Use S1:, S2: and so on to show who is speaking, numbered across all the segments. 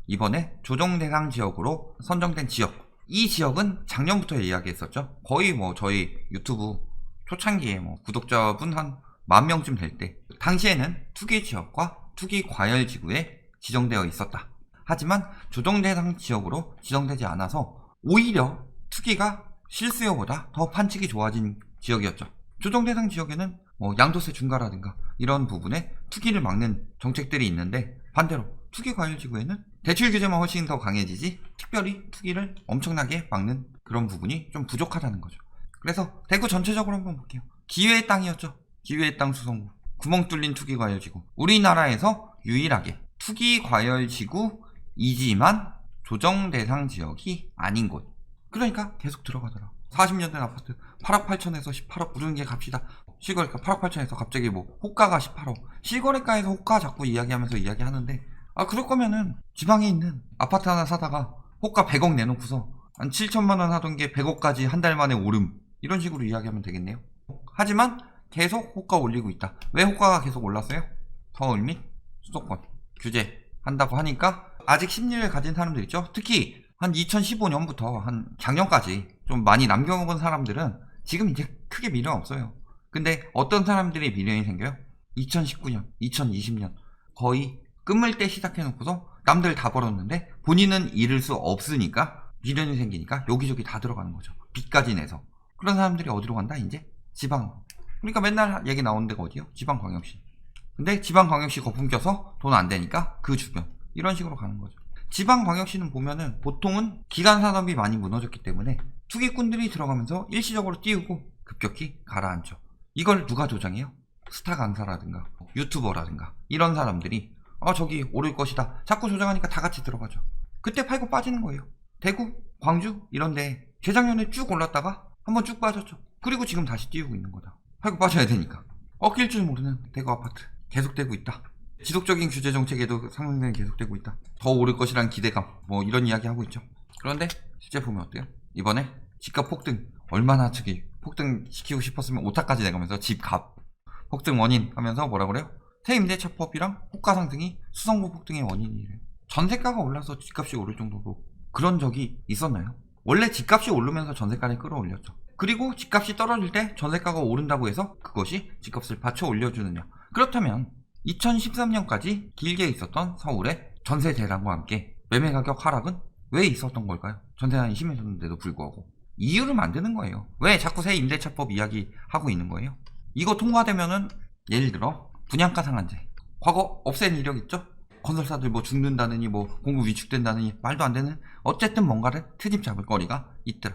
S1: 이번에 조정 대상 지역으로 선정된 지역, 이 지역은 작년부터 이야기했었죠. 거의 뭐 저희 유튜브 초창기에 뭐 구독자분 한 10,000명쯤 될 때, 당시에는 투기 지역과 투기 과열 지구에 지정되어 있었다. 하지만 조정 대상 지역으로 지정되지 않아서 오히려 투기가 실수요보다 더 판치기 좋아진 지역이었죠. 조정 대상 지역에는 뭐 양도세 중과라든가 이런 부분에 투기를 막는 정책들이 있는데, 반대로 투기 과열 지구에는 대출 규제만 훨씬 더 강해지지 특별히 투기를 엄청나게 막는 그런 부분이 좀 부족하다는 거죠. 그래서 대구 전체적으로 한번 볼게요. 기회의 땅이었죠. 기회의 땅 수성구, 구멍 뚫린 투기 과열 지구. 우리나라에서 유일하게 투기 과열 지구이지만 조정 대상 지역이 아닌 곳. 그러니까 계속 들어가더라. 40년 된 아파트 8억 8천에서 18억 부르는 게 값이다. 실거래가 8억 8천에서 갑자기 뭐 호가가 18억. 실거래가에서 호가 자꾸 이야기하면서 이야기하는데, 그럴 거면은 지방에 있는 아파트 하나 사다가 호가 100억 내놓고서 한 7천만 원 하던 게 100억까지 한 달 만에 오름, 이런 식으로 이야기하면 되겠네요. 하지만 계속 호가 올리고 있다. 왜 호가가 계속 올랐어요? 서울 및 수도권 규제 한다고 하니까 아직 심리를 가진 사람들 있죠. 특히 한 2015년부터 한 작년까지 좀 많이 남겨먹은 사람들은 지금 이제 크게 미련 없어요. 근데 어떤 사람들이 미련이 생겨요? 2019년, 2020년 거의 끝물 때 시작해놓고서 남들 다 벌었는데 본인은 잃을 수 없으니까 미련이 생기니까 여기저기 다 들어가는 거죠. 빚까지 내서. 그런 사람들이 어디로 간다? 이제 지방. 그러니까 맨날 얘기 나오는 데가 어디요? 지방광역시. 근데 지방광역시 거품 껴서 돈 안 되니까 그 주변, 이런 식으로 가는 거죠. 지방광역시는 보면은 보통은 기간산업이 많이 무너졌기 때문에 투기꾼들이 들어가면서 일시적으로 띄우고 급격히 가라앉죠. 이걸 누가 조장해요? 스타 강사라든가 유튜버라든가 이런 사람들이 저기 오를 것이다 자꾸 조장하니까 다 같이 들어가죠. 그때 팔고 빠지는 거예요. 대구, 광주 이런데 재작년에 쭉 올랐다가 한번 쭉 빠졌죠. 그리고 지금 다시 띄우고 있는 거다. 팔고 빠져야 되니까. 꺾일 줄 모르는 대구 아파트 계속되고 있다. 지속적인 규제 정책에도 상승이 계속되고 있다. 더 오를 것이란 기대감, 뭐 이런 이야기 하고 있죠. 그런데 실제 보면 어때요? 이번에 집값 폭등, 얼마나 저기 폭등 시키고 싶었으면 오타까지 내가면서 집값 폭등 원인 하면서 뭐라 그래요? 세임대차법이랑 호가 상승이 수성구 폭등의 원인이래요. 전세가가 올라서 집값이 오를 정도로 그런 적이 있었나요? 원래 집값이 오르면서 전세가를 끌어올렸죠. 그리고 집값이 떨어질 때 전세가가 오른다고 해서 그것이 집값을 받쳐 올려주느냐? 그렇다면 2013년까지 길게 있었던 서울의 전세 대란과 함께 매매 가격 하락은 왜 있었던 걸까요? 전세난이 심해졌는데도 불구하고. 이유를 만드는 거예요. 왜 자꾸 새 임대차법 이야기 하고 있는 거예요? 이거 통과되면은 예를 들어 분양가 상한제, 과거 없앤 이력 있죠? 건설사들 뭐 죽는다느니 뭐 공급 위축된다느니 말도 안 되는, 어쨌든 뭔가를 트집 잡을 거리가 있더라.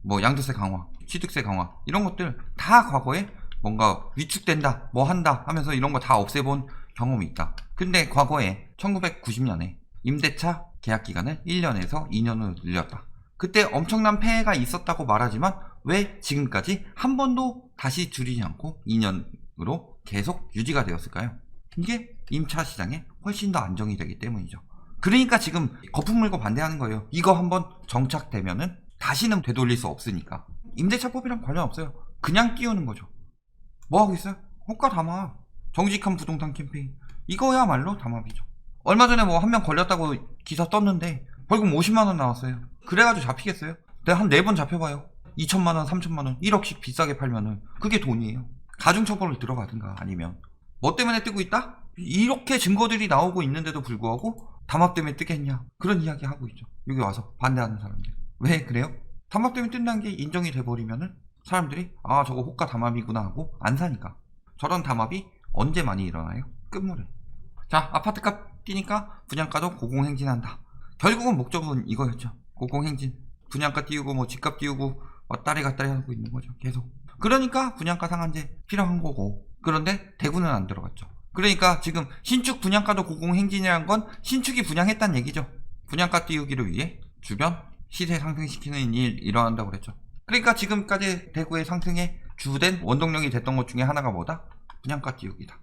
S1: 뭐 양도세 강화, 취득세 강화 이런 것들 다 과거에 뭔가 위축된다 뭐 한다 하면서 이런 거 다 없애본 경험이 있다. 근데 과거에 1990년에 임대차 계약 기간을 1년에서 2년으로 늘렸다. 그때 엄청난 폐해가 있었다고 말하지만 왜 지금까지 한 번도 다시 줄이지 않고 2년으로 계속 유지가 되었을까요? 이게 임차 시장에 훨씬 더 안정이 되기 때문이죠. 그러니까 지금 거품 물고 반대하는 거예요. 이거 한번 정착되면은 다시는 되돌릴 수 없으니까. 임대차법이랑 관련 없어요. 그냥 띄우는 거죠. 뭐 하고 있어요? 호가 담합, 정직한 부동산 캠페인, 이거야말로 담합이죠. 얼마 전에 뭐 한 명 걸렸다고 기사 떴는데 벌금 50만원 나왔어요. 그래가지고 잡히겠어요? 내가 한 4번 잡혀봐요. 2천만원, 3천만원, 1억씩 비싸게 팔면은 그게 돈이에요. 가중처벌을 들어가든가 아니면. 뭐 때문에 뜨고 있다? 이렇게 증거들이 나오고 있는데도 불구하고 담합 때문에 뜨겠냐, 그런 이야기 하고 있죠. 여기 와서 반대하는 사람들. 왜 그래요? 담합 때문에 뜬다는 게 인정이 돼버리면은 사람들이 저거 호가 담합이구나 하고 안 사니까. 저런 담합이 언제 많이 일어나요? 끝물에. 자, 아파트값 뛰니까 분양가도 고공행진한다. 결국은 목적은 이거였죠. 고공행진. 분양가 띄우고 뭐 집값 띄우고 왔다리 갔다리 하고 있는 거죠. 계속. 그러니까 분양가 상한제 필요한 거고. 그런데 대구는 안 들어갔죠. 그러니까 지금 신축 분양가도 고공행진이라는 건 신축이 분양했다는 얘기죠. 분양가 띄우기를 위해 주변 시세 상승시키는 일 일어난다고 그랬죠. 그러니까 지금까지 대구의 상승에 주된 원동력이 됐던 것 중에 하나가 뭐다? 분양가 띄우기다.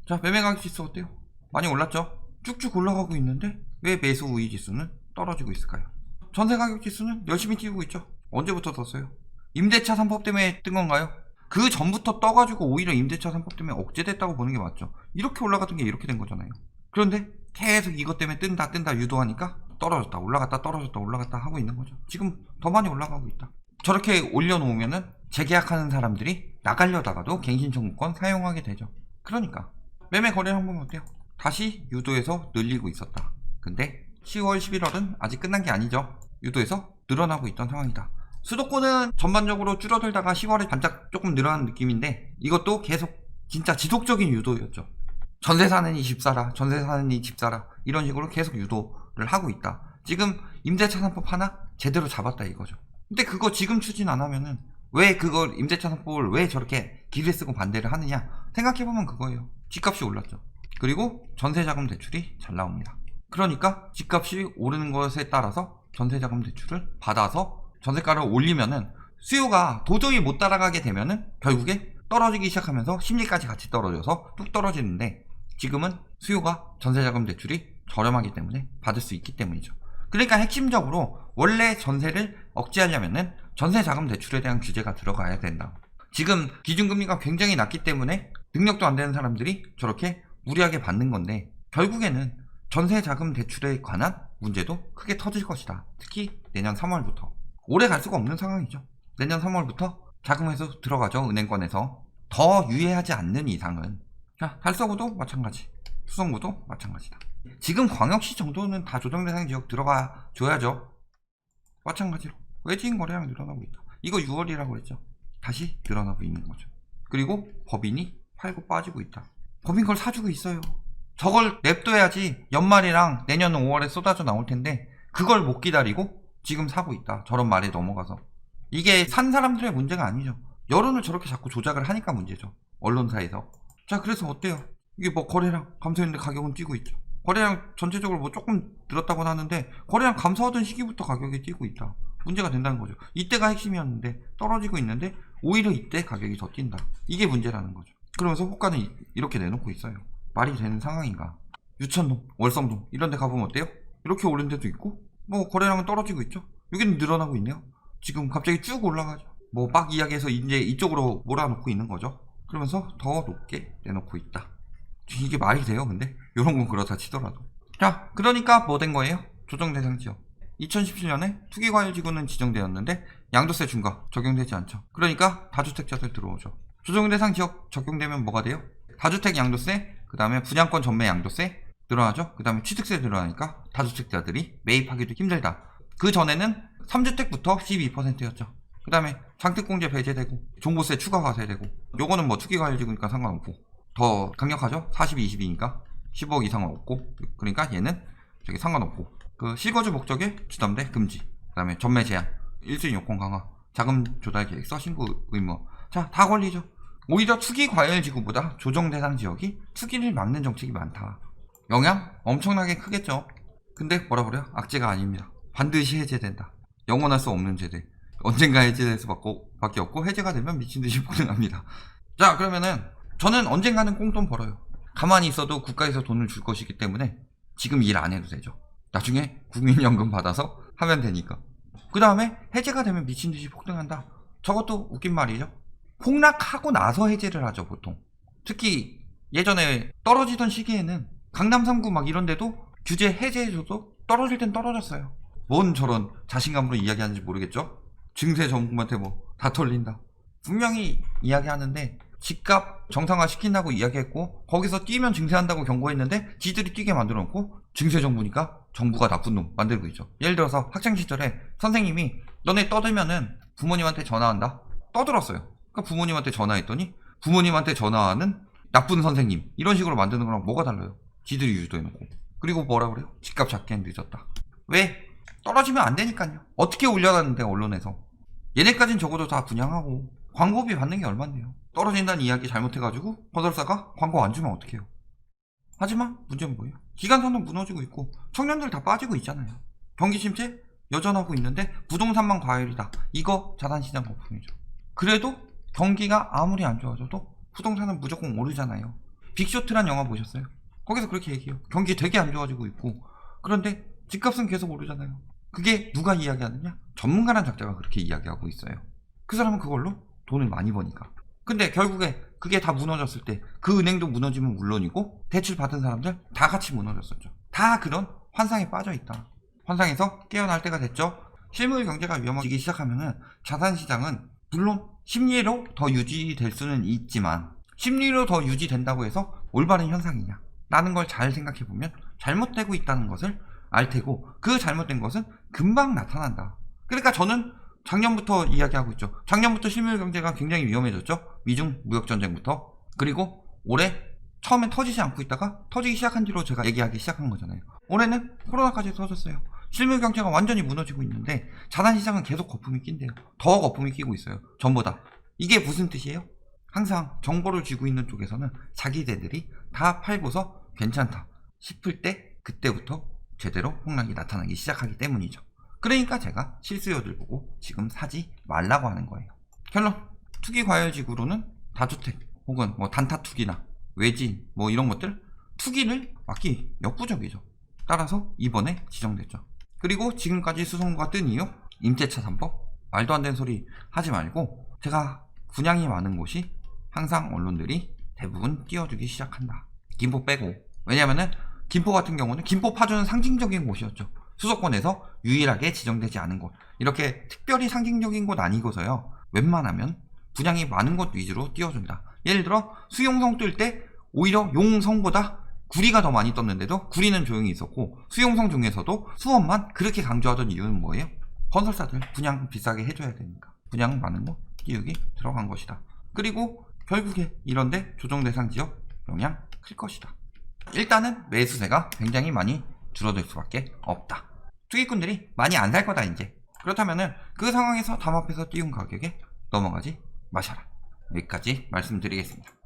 S1: 자, 매매 가격 지수 어때요? 많이 올랐죠? 쭉쭉 올라가고 있는데 왜 매수 우위 지수는 떨어지고 있을까요? 전세 가격 지수는 열심히 띄우고 있죠. 언제부터 떴어요? 임대차 3법 때문에 뜬 건가요? 그 전부터 떠가지고 오히려 임대차 3법 때문에 억제됐다고 보는 게 맞죠. 이렇게 올라가던 게 이렇게 된 거잖아요. 그런데 계속 이것 때문에 뜬다 유도하니까 떨어졌다 올라갔다 떨어졌다 올라갔다 하고 있는 거죠. 지금 더 많이 올라가고 있다. 저렇게 올려놓으면은 재계약하는 사람들이 나가려다가도 갱신 청구권 사용하게 되죠. 그러니까 매매 거래를 한번 어때요? 다시 유도에서 늘리고 있었다. 근데 10월 11월은 아직 끝난 게 아니죠. 유도에서 늘어나고 있던 상황이다. 수도권은 전반적으로 줄어들다가 10월에 반짝 조금 늘어난 느낌인데 이것도 계속 진짜 지속적인 유도였죠. 전세 사는 이 집 사라, 전세 사는 이 집 사라, 이런 식으로 계속 유도를 하고 있다. 지금 임대차 3법 하나 제대로 잡았다 이거죠. 근데 그거 지금 추진 안 하면은 왜 그걸 임대차 3법을 왜 저렇게 기를 쓰고 반대를 하느냐 생각해보면 그거예요. 집값이 올랐죠. 그리고 전세자금 대출이 잘 나옵니다. 그러니까 집값이 오르는 것에 따라서 전세자금 대출을 받아서 전세가를 올리면은 수요가 도저히 못 따라가게 되면은 결국에 떨어지기 시작하면서 심리까지 같이 떨어져서 뚝 떨어지는데 지금은 수요가 전세자금 대출이 저렴하기 때문에 받을 수 있기 때문이죠. 그러니까 핵심적으로 원래 전세를 억제하려면은 전세자금 대출에 대한 규제가 들어가야 된다. 지금 기준금리가 굉장히 낮기 때문에 능력도 안 되는 사람들이 저렇게 무리하게 받는 건데 결국에는 전세자금 대출에 관한 문제도 크게 터질 것이다. 특히 내년 3월부터. 오래 갈 수가 없는 상황이죠. 내년 3월부터 자금에서 들어가죠. 은행권에서. 더 유예하지 않는 이상은. 자, 달서구도 마찬가지. 수성구도 마찬가지다. 지금 광역시 정도는 다 조정대상 지역 들어가 줘야죠. 마찬가지로 외지인 거래량 늘어나고 있다. 이거 6월이라고 그랬죠. 다시 늘어나고 있는 거죠. 그리고 법인이 팔고 빠지고 있다. 법인 걸 사주고 있어요. 저걸 냅둬야지 연말이랑 내년 5월에 쏟아져 나올 텐데 그걸 못 기다리고 지금 사고 있다. 저런 말에 넘어가서. 이게 산 사람들의 문제가 아니죠. 여론을 저렇게 자꾸 조작을 하니까 문제죠. 언론사에서. 자, 그래서 어때요? 이게 뭐 거래량 감소했는데 가격은 뛰고 있죠. 거래량 전체적으로 뭐 조금 늘었다고는 하는데 거래량 감소하던 시기부터 가격이 뛰고 있다. 문제가 된다는 거죠. 이때가 핵심이었는데 떨어지고 있는데 오히려 이때 가격이 더 뛴다. 이게 문제라는 거죠. 그러면서 호가는 이렇게 내놓고 있어요. 말이 되는 상황인가? 유천동, 월성동 이런 데 가보면 어때요? 이렇게 오른 데도 있고 뭐 거래량은 떨어지고 있죠. 여기는 늘어나고 있네요. 지금 갑자기 쭉 올라가죠. 뭐 막 이야기해서 이제 이쪽으로 몰아놓고 있는 거죠. 그러면서 더 높게 내놓고 있다. 이게 말이 돼요? 근데 이런 건 그렇다 치더라도. 자, 그러니까 뭐 된 거예요? 조정 대상 지역. 2017년에 투기과열지구는 지정되었는데 양도세 중과 적용되지 않죠. 그러니까 다주택자들 들어오죠. 조정 대상 지역 적용되면 뭐가 돼요? 다주택 양도세, 그 다음에 분양권 전매 양도세 늘어나죠. 그 다음에 취득세 늘어나니까 다주택자들이 매입하기도 힘들다. 그 전에는 3주택부터 12%였죠. 그 다음에 장특공제 배제되고 종부세 추가 과세되고 요거는 뭐 투기과열지구니까 상관없고 더 강력하죠. 40, 20이니까 15억 이상은 없고 그러니까 얘는 저기 상관없고 그 실거주 목적에 주담대 금지 그 다음에 전매 제한 1순위 요건 강화 자금 조달 계획서 신고 의무 자 다 걸리죠. 오히려 투기과열지구보다 조정 대상 지역이 투기를 막는 정책이 많다. 영향 엄청나게 크겠죠. 근데 뭐라 그래요? 악재가 아닙니다. 반드시 해제된다. 영원할 수 없는 제재. 언젠가 해제될 수밖에 없고 해제가 되면 미친듯이 폭등합니다. 자, 그러면은 저는 언젠가는 꽁돈 벌어요. 가만히 있어도 국가에서 돈을 줄 것이기 때문에 지금 일 안 해도 되죠. 나중에 국민연금 받아서 하면 되니까. 그 다음에 해제가 되면 미친듯이 폭등한다. 저것도 웃긴 말이죠. 폭락하고 나서 해제를 하죠, 보통. 특히 예전에 떨어지던 시기에는 강남 3구 막 이런 데도 규제 해제해줘도 떨어질 땐 떨어졌어요. 뭔 저런 자신감으로 이야기하는지 모르겠죠? 증세 전문가한테 뭐 다 털린다. 분명히 이야기하는데 집값 정상화 시킨다고 이야기했고 거기서 뛰면 증세한다고 경고했는데 지들이 뛰게 만들어놓고 증세 정부니까 정부가 나쁜 놈 만들고 있죠. 예를 들어서 학창시절에 선생님이 너네 떠들면은 부모님한테 전화한다. 떠들었어요. 그러니까 부모님한테 전화했더니 부모님한테 전화하는 나쁜 선생님 이런 식으로 만드는 거랑 뭐가 달라요? 지들이 유도해놓고. 그리고 뭐라 그래요? 집값 잡기엔 늦었다. 왜? 떨어지면 안 되니까요. 어떻게 올려놨는데 언론에서. 얘네까진 적어도 다 분양하고 광고비 받는 게 얼만데요. 떨어진다는 이야기 잘못해가지고 건설사가 광고 안 주면 어떡해요. 하지만 문제는 뭐예요? 기간선도 무너지고 있고 청년들 다 빠지고 있잖아요. 경기 침체 여전하고 있는데 부동산만 과열이다. 이거 자산시장 거품이죠. 그래도 경기가 아무리 안 좋아져도 부동산은 무조건 오르잖아요. 빅쇼트란 영화 보셨어요? 거기서 그렇게 얘기해요. 경기 되게 안 좋아지고 있고 그런데 집값은 계속 오르잖아요. 그게 누가 이야기하느냐? 전문가란 작자가 그렇게 이야기하고 있어요. 그 사람은 그걸로 돈을 많이 버니까. 근데 결국에 그게 다 무너졌을 때 그 은행도 무너지면 물론이고 대출 받은 사람들 다 같이 무너졌었죠. 다 그런 환상에 빠져 있다. 환상에서 깨어날 때가 됐죠. 실물 경제가 위험해지기 시작하면은 자산시장은 물론 심리로 더 유지될 수는 있지만, 심리로 더 유지된다고 해서 올바른 현상이냐 라는 걸 잘 생각해보면 잘못되고 있다는 것을 알 테고, 그 잘못된 것은 금방 나타난다. 그러니까 저는 작년부터 이야기하고 있죠. 작년부터 실물 경제가 굉장히 위험해졌죠. 미중 무역전쟁부터. 그리고 올해 처음엔 터지지 않고 있다가 터지기 시작한 뒤로 제가 얘기하기 시작한 거잖아요. 올해는 코로나까지 터졌어요. 실물 경제가 완전히 무너지고 있는데 자산시장은 계속 거품이 낀대요. 더 거품이 끼고 있어요. 전보다. 이게 무슨 뜻이에요? 항상 정보를 쥐고 있는 쪽에서는 자기네들이 다 팔고서 괜찮다 싶을 때 그때부터 제대로 폭락이 나타나기 시작하기 때문이죠. 그러니까 제가 실수요들 보고 지금 사지 말라고 하는 거예요. 결론, 투기 과열지구로는 다주택 혹은 뭐 단타 투기나 외진 뭐 이런 것들 투기를 막기 역부족이죠. 따라서 이번에 지정됐죠. 그리고 지금까지 수성구가 뜬 이유, 임대차 3법 말도 안 되는 소리 하지 말고, 제가 분양이 많은 곳이 항상 언론들이 대부분 띄워주기 시작한다. 김포 빼고. 왜냐면은 김포 같은 경우는 김포 파주는 상징적인 곳이었죠. 수도권에서 유일하게 지정되지 않은 곳, 이렇게 특별히 상징적인 곳 아니고서요, 웬만하면 분양이 많은 곳 위주로 띄워준다. 예를 들어 수용성 뜰 때 오히려 용성보다 구리가 더 많이 떴는데도 구리는 조용히 있었고, 수용성 중에서도 수원만 그렇게 강조하던 이유는 뭐예요? 건설사들 분양 비싸게 해줘야 되니까 분양 많은 곳 띄우기 들어간 것이다. 그리고 결국에 이런데 조정 대상 지역 영향 클 것이다. 일단은 매수세가 굉장히 많이 줄어들 수밖에 없다. 투기꾼들이 많이 안 살 거다 이제. 그렇다면은 그 상황에서 담합해서 띄운 가격에 넘어가지 마셔라. 여기까지 말씀드리겠습니다.